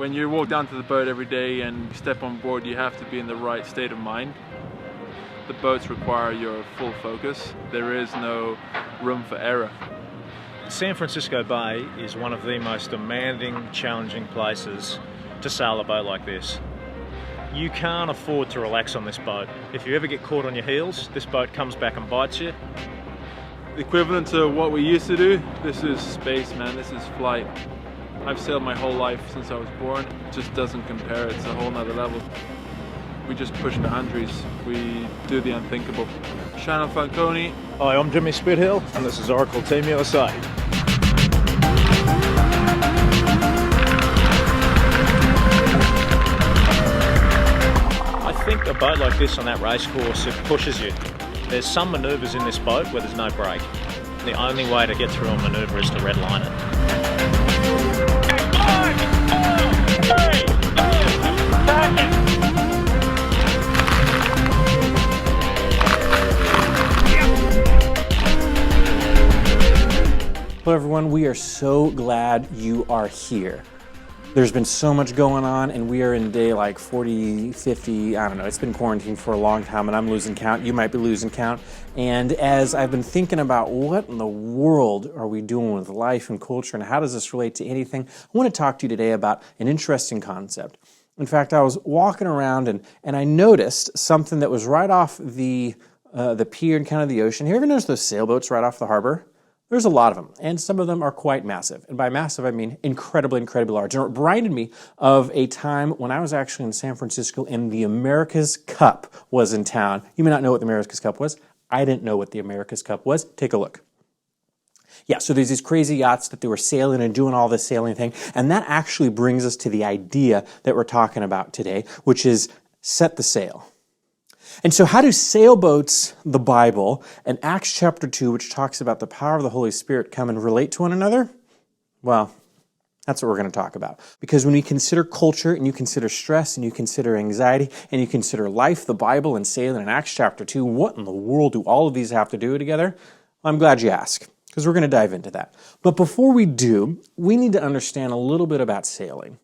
When you walk down to the boat every day and step on board, you have to be in the right state of mind. The boats require your full focus. There is no room for error. San Francisco Bay is one of the most demanding, challenging places to sail a boat like this. You can't afford to relax on this boat. If you ever get caught on your heels, this boat comes back and bites you. Equivalent to what we used to do, this is space, man. This is flight. I've sailed my whole life since I was born. It just doesn't compare. It's a whole nother level. We just push boundaries. We do the unthinkable. Shannon Fanconi. Hi, I'm Jimmy Spithill, and this is Oracle Team USA. I think a boat like this on that race course, it pushes you. There's some manoeuvres in this boat where there's no brake. The only way to get through a manoeuvre is to redline it. Hello everyone, we are so glad you are here. There's been so much going on and we are in day like 40, 50, I don't know, it's been quarantined for a long time and I'm losing count, you might be losing count. And as I've been thinking about what in the world are we doing with life and culture and how does this relate to anything, I want to talk to you today about an interesting concept. In fact, I was walking around and I noticed something that was right off the pier and kind of the ocean. Have you ever noticed those sailboats right off the harbor? There's a lot of them, and some of them are quite massive. And by massive, I mean incredibly, incredibly large. And it reminded me of a time when I was actually in San Francisco and the America's Cup was in town. You may not know what the America's Cup was. I didn't know what the America's Cup was. Take a look. Yeah, so there's these crazy yachts that they were sailing and doing all this sailing thing. And that actually brings us to the idea that we're talking about today, which is set the sail. And so how do sailboats, the Bible, and Acts chapter 2, which talks about the power of the Holy Spirit, come and relate to one another? Well, that's what we're going to talk about. Because when you consider culture, and you consider stress, and you consider anxiety, and you consider life, the Bible, and sailing in Acts chapter 2, what in the world do all of these have to do together? Well, I'm glad you asked, because we're going to dive into that. But before we do, we need to understand a little bit about sailing.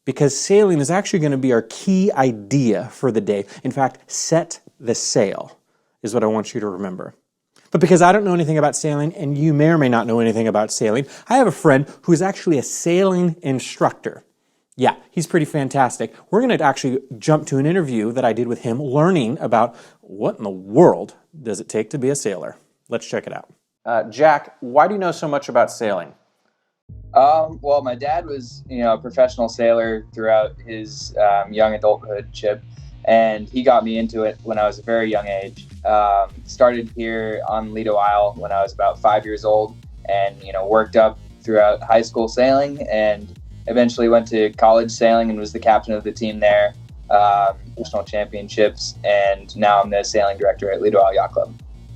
Because sailing is actually going to be our key idea for the day. In fact, set the sail is what I want you to remember. But because I don't know anything about sailing, and you may or may not know anything about sailing, I have a friend who is actually a sailing instructor. Yeah, he's pretty fantastic. We're going to actually jump to an interview that I did with him, learning about what in the world does it take to be a sailor. Let's check it out. Jack, why do you know so much about sailing? Well, my dad was, a professional sailor throughout his young adulthood, Chip, and he got me into it when I was a very young age. Started here on Lido Isle when I was about 5 years old and, worked up throughout high school sailing and eventually went to college sailing and was the captain of the team there, national championships, and now I'm the sailing director at Lido Isle Yacht Club.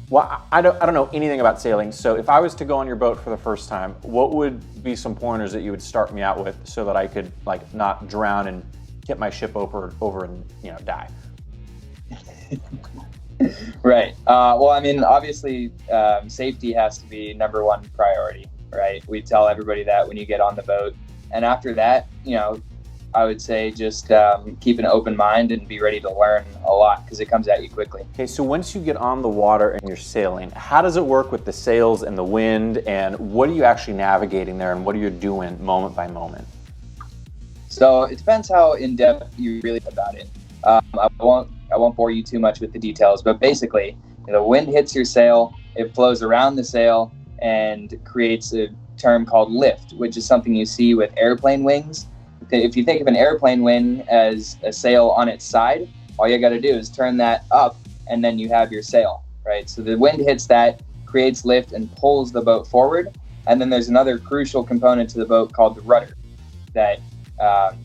Well, I don't know anything about sailing, so if I was to go on your boat for the first time, what would be some pointers that you would start me out with so that I could not drown and tip my ship over and die? Right. Well, I mean, obviously, safety has to be number one priority, right? We tell everybody that when you get on the boat, and after that, I would say just keep an open mind and be ready to learn a lot because it comes at you quickly. Okay, so once you get on the water and you're sailing, how does it work with the sails and the wind, and what are you actually navigating there, and what are you doing moment by moment? So it depends how in-depth you really about it. I won't bore you too much with the details, but basically, the wind hits your sail, it flows around the sail and creates a term called lift, which is something you see with airplane wings. If you think of an airplane wing as a sail on its side, all you got to do is turn that up and then you have your sail, right? So the wind hits that, creates lift and pulls the boat forward. And then there's another crucial component to the boat called the rudder that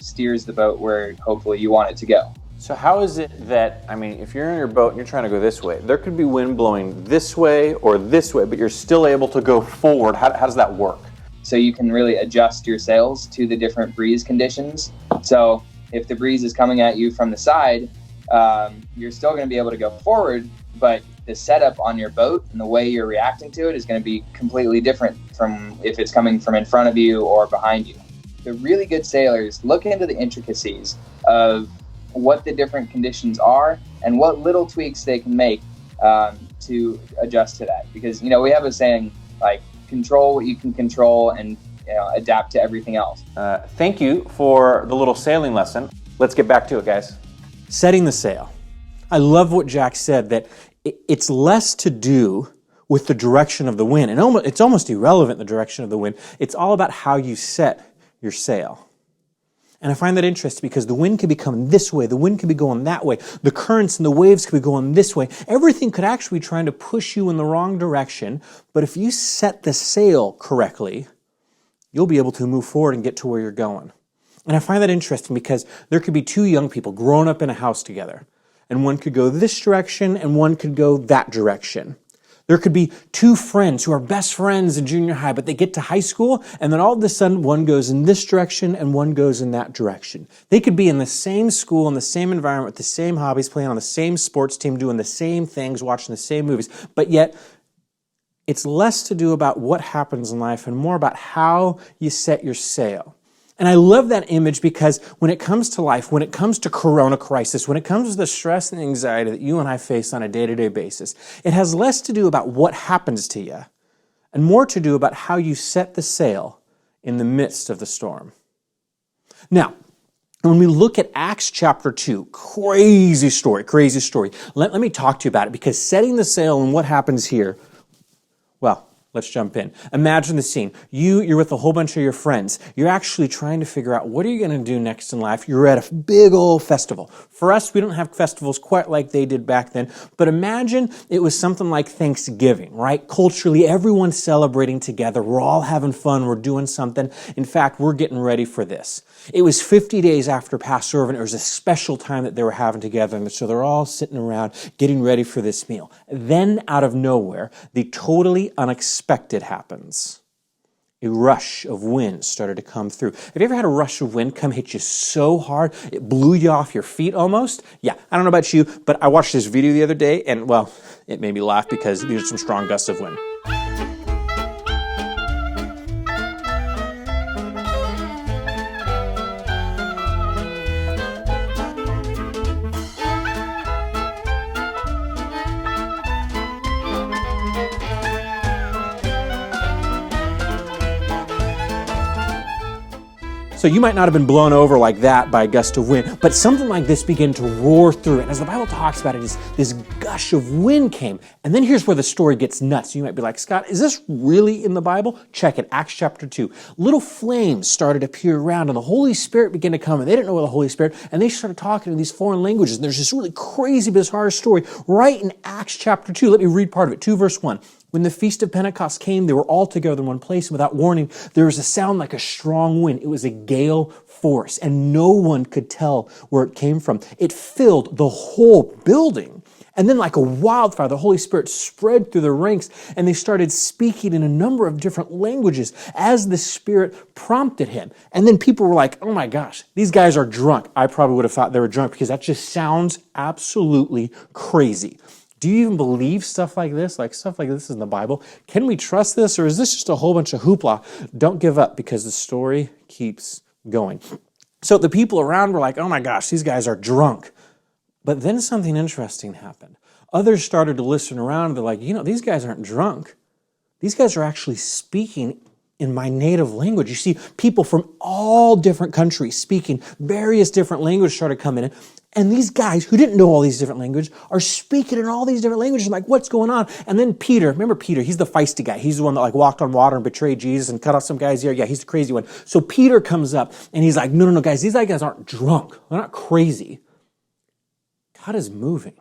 steers the boat where hopefully you want it to go. So how is it that, if you're in your boat and you're trying to go this way, there could be wind blowing this way or this way, but you're still able to go forward. How does that work? So you can really adjust your sails to the different breeze conditions. So if the breeze is coming at you from the side, you're still going to be able to go forward, but the setup on your boat and the way you're reacting to it is going to be completely different from if it's coming from in front of you or behind you. the really good sailors look into the intricacies of what the different conditions are and what little tweaks they can make to adjust to that. Because, we have a saying like, control what you can control and adapt to everything else. Thank you for the little sailing lesson. Let's get back to it, guys. Setting the sail. I love what Jack said, that it's less to do with the direction of the wind. And it's almost irrelevant, the direction of the wind. It's all about how you set your sail. And I find that interesting because the wind could be coming this way, the wind could be going that way, the currents and the waves could be going this way. Everything could actually be trying to push you in the wrong direction, but if you set the sail correctly, you'll be able to move forward and get to where you're going. And I find that interesting because there could be two young people growing up in a house together, and one could go this direction and one could go that direction. There could be two friends who are best friends in junior high, but they get to high school, and then all of a sudden one goes in this direction and one goes in that direction. They could be in the same school, in the same environment, with the same hobbies, playing on the same sports team, doing the same things, watching the same movies, but yet it's less to do about what happens in life and more about how you set your sail. And I love that image because when it comes to life, when it comes to corona crisis, when it comes to the stress and anxiety that you and I face on a day-to-day basis, it has less to do about what happens to you and more to do about how you set the sail in the midst of the storm. Now, when we look at Acts chapter 2, crazy story. Let me talk to you about it because setting the sail and what happens here, well, let's jump in. Imagine the scene. You're with a whole bunch of your friends. You're actually trying to figure out what are you going to do next in life. You're at a big old festival. For us, we don't have festivals quite like they did back then, but imagine it was something like Thanksgiving, right? Culturally, everyone's celebrating together. We're all having fun. We're doing something. In fact, we're getting ready for this. It was 50 days after Passover, and it was a special time that they were having together, and so they're all sitting around getting ready for this meal. Then, out of nowhere, the totally unexpected happens. A rush of wind started to come through. Have you ever had a rush of wind come hit you so hard it blew you off your feet almost? Yeah, I don't know about you, but I watched this video the other day, and well, it made me laugh because these are some strong gusts of wind. So you might not have been blown over like that by a gust of wind, but something like this began to roar through. And as the Bible talks about it, this gush of wind came. And then here's where the story gets nuts. You might be like, Scott, is this really in the Bible? Check it, Acts chapter 2. Little flames started to appear around, and the Holy Spirit began to come, and they didn't know what the Holy Spirit, and they started talking in these foreign languages. And there's this really crazy, bizarre story right in Acts chapter 2. Let me read part of it, 2 verse 1. When the Feast of Pentecost came, they were all together in one place, and without warning, there was a sound like a strong wind. It was a gale force, and no one could tell where it came from. It filled the whole building. And then like a wildfire, the Holy Spirit spread through the ranks, and they started speaking in a number of different languages as the Spirit prompted him. And then people were like, oh my gosh, these guys are drunk. I probably would have thought they were drunk because that just sounds absolutely crazy. Do you even believe stuff like this? Like stuff like this is in the Bible? Can we trust this, or is this just a whole bunch of hoopla? Don't give up because the story keeps going. So the people around were like, oh my gosh, these guys are drunk. But then something interesting happened. Others started to listen around. They're like, these guys aren't drunk. These guys are actually speaking in my native language. You see, people from all different countries speaking various different languages started coming in. And these guys who didn't know all these different languages are speaking in all these different languages. I'm like, what's going on? And then Peter, remember Peter, he's the feisty guy. He's the one that walked on water and betrayed Jesus and cut off some guy's ear. Yeah, he's the crazy one. So Peter comes up and he's like, no, guys, these guys aren't drunk. They're not crazy. God is moving.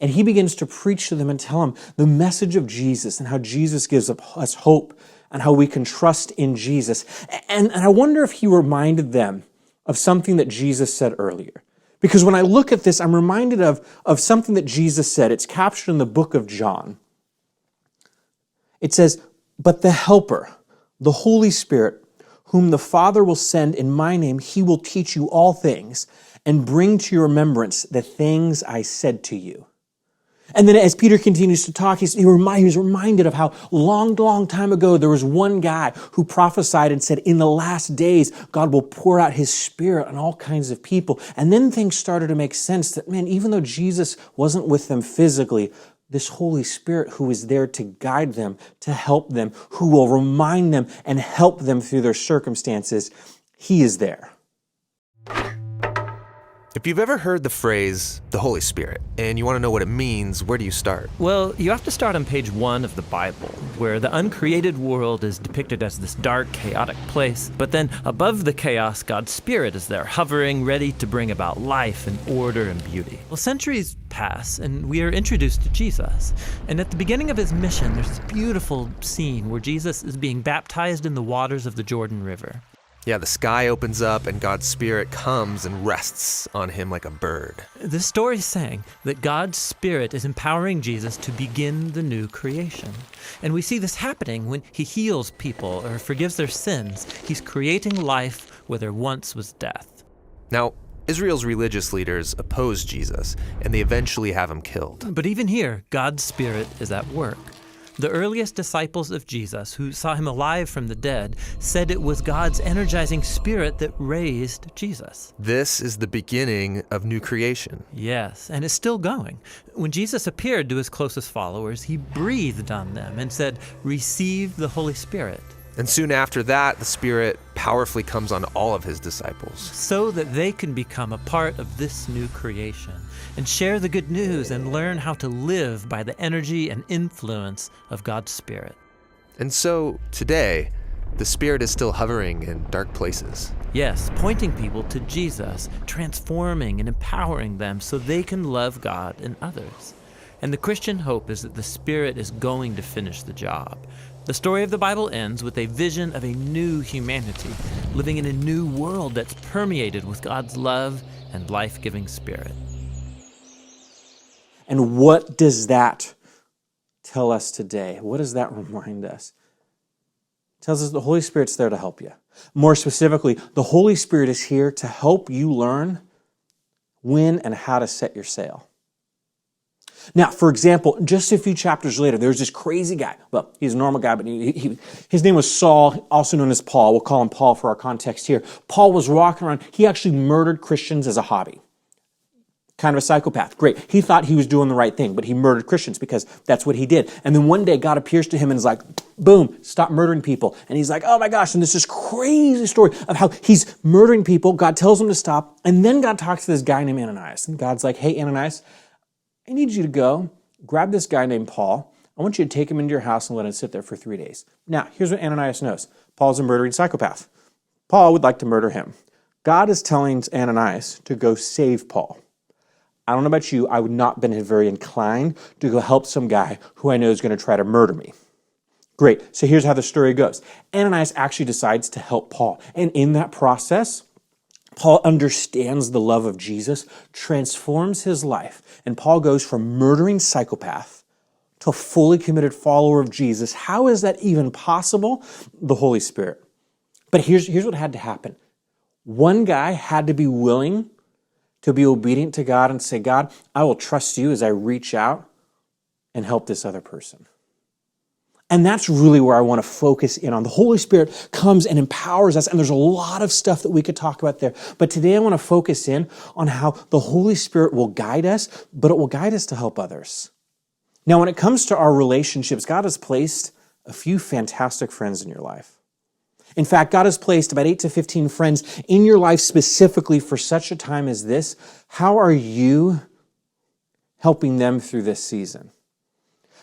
And he begins to preach to them and tell them the message of Jesus and how Jesus gives us hope and how we can trust in Jesus. And I wonder if he reminded them of something that Jesus said earlier. Because when I look at this, I'm reminded of something that Jesus said. It's captured in the book of John. It says, but the Helper, the Holy Spirit, whom the Father will send in my name, he will teach you all things and bring to your remembrance the things I said to you. And then as Peter continues to talk, he was reminded of how long time ago there was one guy who prophesied and said, in the last days, God will pour out his Spirit on all kinds of people. And then things started to make sense that, man, even though Jesus wasn't with them physically, this Holy Spirit who is there to guide them, to help them, who will remind them and help them through their circumstances, he is there. If you've ever heard the phrase, the Holy Spirit, and you want to know what it means, where do you start? Well, you have to start on page 1 of the Bible, where the uncreated world is depicted as this dark, chaotic place, but then above the chaos, God's Spirit is there, hovering, ready to bring about life and order and beauty. Well, centuries pass, and we are introduced to Jesus. And at the beginning of his mission, there's this beautiful scene where Jesus is being baptized in the waters of the Jordan River. Yeah, the sky opens up and God's Spirit comes and rests on him like a bird. The story is saying that God's Spirit is empowering Jesus to begin the new creation. And we see this happening when he heals people or forgives their sins. He's creating life where there once was death. Now, Israel's religious leaders oppose Jesus, and they eventually have him killed. But even here, God's Spirit is at work. The earliest disciples of Jesus, who saw him alive from the dead, said it was God's energizing Spirit that raised Jesus. This is the beginning of new creation. Yes, and it's still going. When Jesus appeared to his closest followers, he breathed on them and said, "Receive the Holy Spirit." And soon after that, the Spirit powerfully comes on all of his disciples, so that they can become a part of this new creation and share the good news and learn how to live by the energy and influence of God's Spirit. And so, today, the Spirit is still hovering in dark places. Yes, pointing people to Jesus, transforming and empowering them so they can love God and others. And the Christian hope is that the Spirit is going to finish the job. The story of the Bible ends with a vision of a new humanity, living in a new world that's permeated with God's love and life-giving Spirit. And what does that tell us today? What does that remind us? It tells us the Holy Spirit's there to help you. More specifically, the Holy Spirit is here to help you learn when and how to set your sail. Now, for example, just a few chapters later, there's this crazy guy. Well, he's a normal guy, but his name was Saul, also known as Paul. We'll call him Paul for our context here. Paul was walking around. He actually murdered Christians as a hobby. Kind of a psychopath. Great. He thought he was doing the right thing, but he murdered Christians because that's what he did. And then one day God appears to him and is like, boom, stop murdering people. And he's like, oh my gosh. And there's this crazy story of how he's murdering people. God tells him to stop. And then God talks to this guy named Ananias. And God's like, hey, Ananias, I need you to go grab this guy named Paul. I want you to take him into your house and let him sit there for 3 days. Now, here's what Ananias knows. Paul's a murdering psychopath. Paul would like to murder him. God is telling Ananias to go save Paul. I don't know about you, I would not have been very inclined to go help some guy who I know is going to try to murder me. Great, so here's how the story goes. Ananias actually decides to help Paul. And in that process, Paul understands the love of Jesus, transforms his life, and Paul goes from murdering psychopath to a fully committed follower of Jesus. How is that even possible? The Holy Spirit. But here's what had to happen. One guy had to be willing to be obedient to God and say, God, I will trust you as I reach out and help this other person. And that's really where I want to focus in on. The Holy Spirit comes and empowers us, and there's a lot of stuff that we could talk about there. But today I want to focus in on how the Holy Spirit will guide us, but it will guide us to help others. Now, when it comes to our relationships, God has placed a few fantastic friends in your life. In fact, God has placed about 8 to 15 friends in your life specifically for such a time as this. How are you helping them through this season?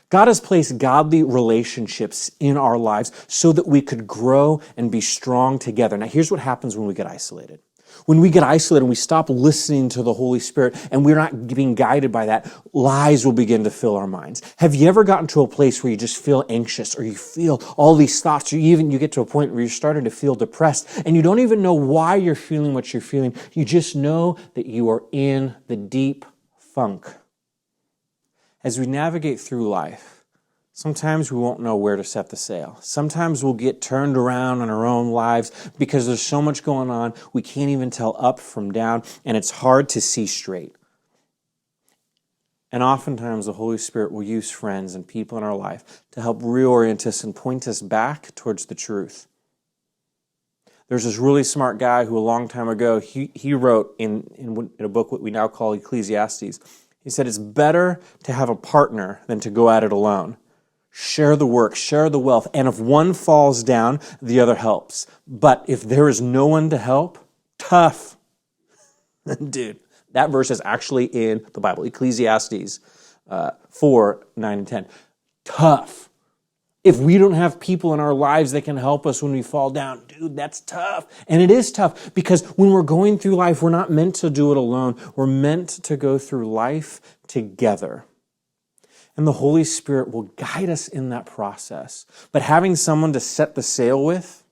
God has placed godly relationships in our lives so that we could grow and be strong together. Now, here's what happens when we get isolated. When we get isolated and we stop listening to the Holy Spirit and we're not being guided by that, lies will begin to fill our minds. Have you ever gotten to a place where you just feel anxious or you feel all these thoughts, or you get to a point where you're starting to feel depressed and you don't even know why you're feeling what you're feeling? You just know that you are in the deep funk. As we navigate through life, sometimes we won't know where to set the sail. Sometimes we'll get turned around in our own lives because there's so much going on, we can't even tell up from down, and it's hard to see straight. And oftentimes the Holy Spirit will use friends and people in our life to help reorient us and point us back towards the truth. There's this really smart guy who a long time ago, he wrote in a book what we now call Ecclesiastes. He said, it's better to have a partner than to go at it alone. Share the work, share the wealth, and if one falls down, the other helps. But if there is no one to help, tough. Dude, that verse is actually in the Bible, Ecclesiastes 4, 9, and 10. Tough. If we don't have people in our lives that can help us when we fall down, dude, that's tough. And it is tough because when we're going through life, we're not meant to do it alone. We're meant to go through life together. And the Holy Spirit will guide us in that process. But having someone to set the sail with,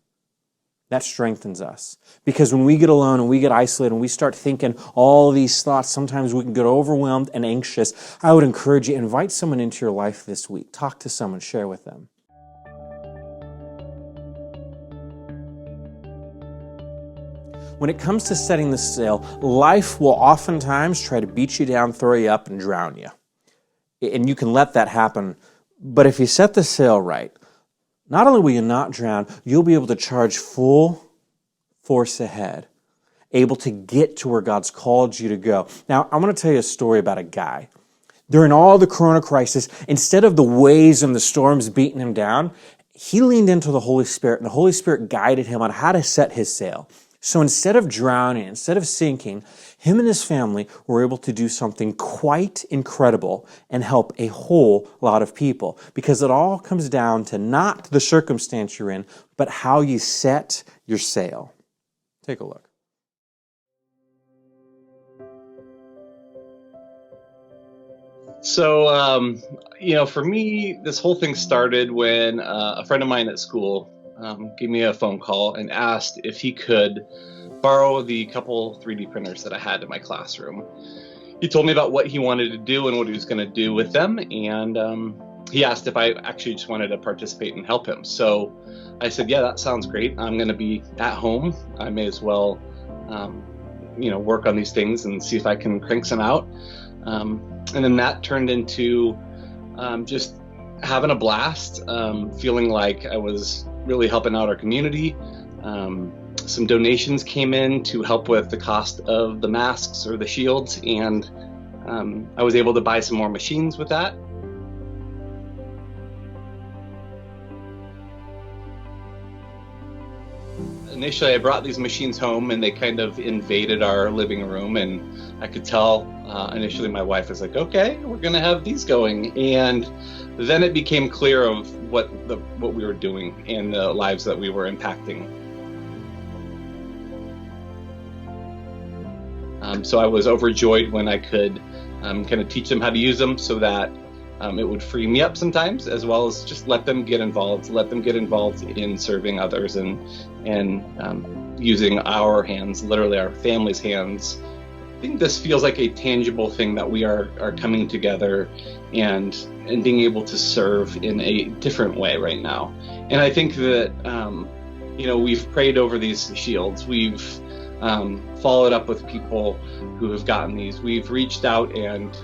that strengthens us. Because when we get alone and we get isolated and we start thinking all these thoughts, sometimes we can get overwhelmed and anxious. I would encourage you, invite someone into your life this week. Talk to someone, share with them. When it comes to setting the sail, life will oftentimes try to beat you down, throw you up, and drown you. And you can let that happen. But if you set the sail right, not only will you not drown, you'll be able to charge full force ahead, able to get to where God's called you to go. Now, I'm going to tell you a story about a guy. During all the corona crisis, instead of the waves and the storms beating him down, he leaned into the Holy Spirit, and the Holy Spirit guided him on how to set his sail. So instead of drowning, instead of sinking, him and his family were able to do something quite incredible and help a whole lot of people. Because it all comes down to not the circumstance you're in, but how you set your sail. Take a look. So, for me, this whole thing started when a friend of mine at school gave me a phone call and asked if he could borrow the couple 3D printers that I had in my classroom. He told me about what he wanted to do and what he was going to do with them, and he asked if I actually just wanted to participate and help him. So I said, yeah, that sounds great. I'm going to be at home. I may as well, work on these things and see if I can crank some out. And then that turned into just having a blast, feeling like I was really helping out our community. Some donations came in to help with the cost of the masks or the shields, and I was able to buy some more machines with that. Initially, I brought these machines home and they kind of invaded our living room, and I could tell initially my wife was like, okay, we're gonna have these going. And then it became clear of what we were doing and the lives that we were impacting. So I was overjoyed when I could kind of teach them how to use them so that it would free me up sometimes, as well as just let them get involved in serving others and using our hands, literally our family's hands. I think this feels like a tangible thing that we are coming together and being able to serve in a different way right now. And I think that, we've prayed over these shields. We've followed up with people who have gotten these. We've reached out and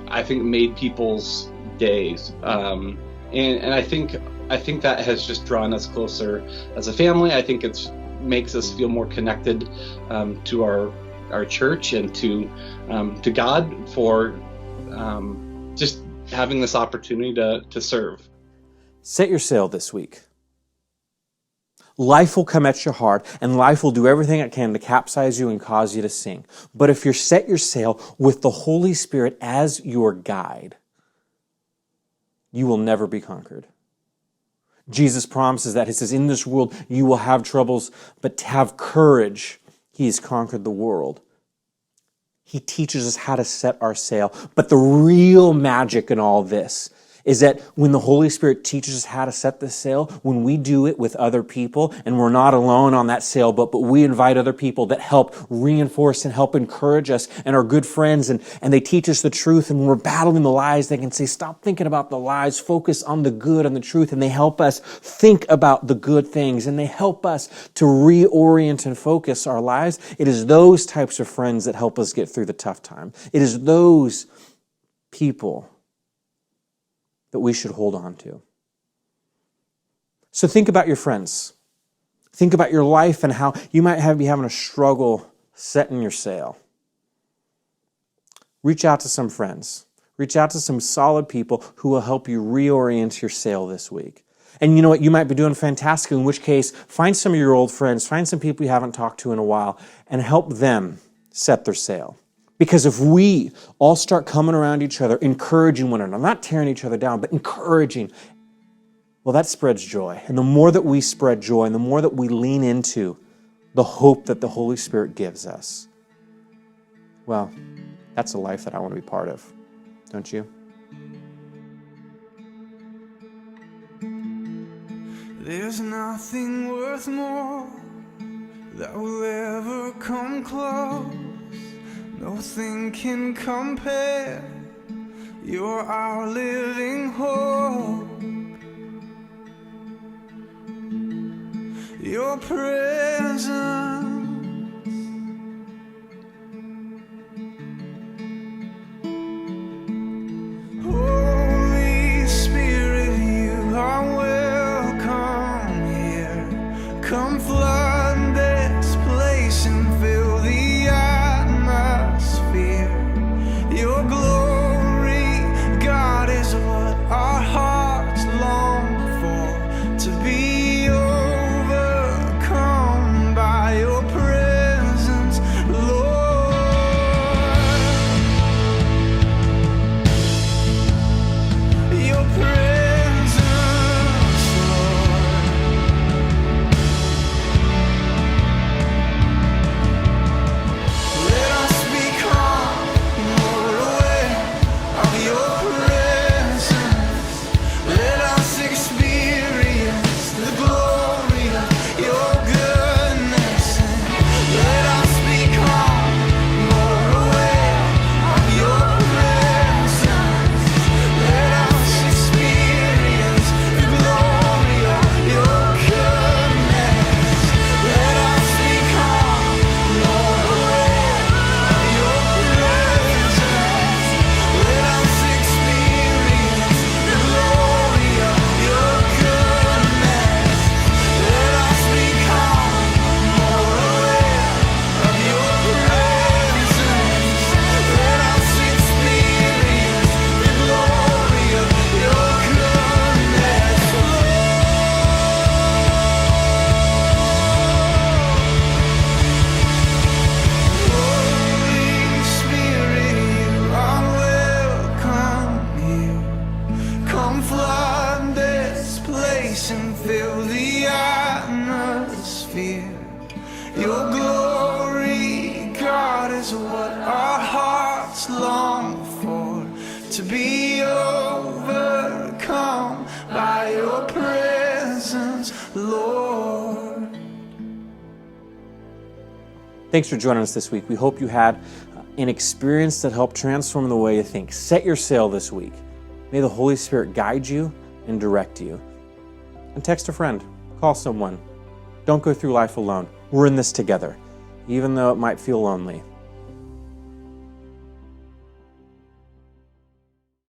I think made people's days. And I think that has just drawn us closer as a family. I think it makes us feel more connected to our church and to God for just having this opportunity to serve. Set your sail this week. Life will come at you hard, and life will do everything it can to capsize you and cause you to sink. But if you set your sail with the Holy Spirit as your guide, you will never be conquered. Jesus promises that. He says, in this world you will have troubles, but to have courage. He has conquered the world. He teaches us how to set our sail. But the real magic in all this is that when the Holy Spirit teaches us how to set the sail, when we do it with other people, and we're not alone on that sailboat, but we invite other people that help reinforce and help encourage us and are good friends, and they teach us the truth, and when we're battling the lies, they can say, stop thinking about the lies, focus on the good and the truth, and they help us think about the good things, and they help us to reorient and focus our lives. It is those types of friends that help us get through the tough time. It is those people that we should hold on to. So think about your friends. Think about your life and how you might be having a struggle setting your sail. Reach out to some friends. Reach out to some solid people who will help you reorient your sail this week. And you know what? You might be doing fantastic, in which case, find some of your old friends, find some people you haven't talked to in a while, and help them set their sail. Because if we all start coming around each other, encouraging one another, not tearing each other down, but encouraging, well, that spreads joy. And the more that we spread joy, and the more that we lean into the hope that the Holy Spirit gives us, well, that's a life that I want to be part of. Don't you? There's nothing worth more that will ever come close. Nothing can compare. You're our living hope. Your presence, Holy Spirit, you are welcome here. Come flood this place and fill the atmosphere. Your glory, God, is what our hearts long for, to be overcome by your presence, Lord. Your presence, Lord. Let us become more aware of your presence. Let us experience the glory of your goodness. Let us become more aware of your presence. Let us experience the glory of your goodness. Let us become more aware of your presence. Let us experience the glory of your goodness. Let us become more aware of your presence. Let us experience the glory of your goodness, Holy Spirit, you are welcome here. Come flood this place and fill the atmosphere. Your glory, God, is what our hearts long for, to be overcome by your presence, Lord. Thanks for joining us this week. We hope you had an experience that helped transform the way you think. Set your sail this week. May the Holy Spirit guide you and direct you. And text a friend. Call someone. Don't go through life alone. We're in this together, even though it might feel lonely.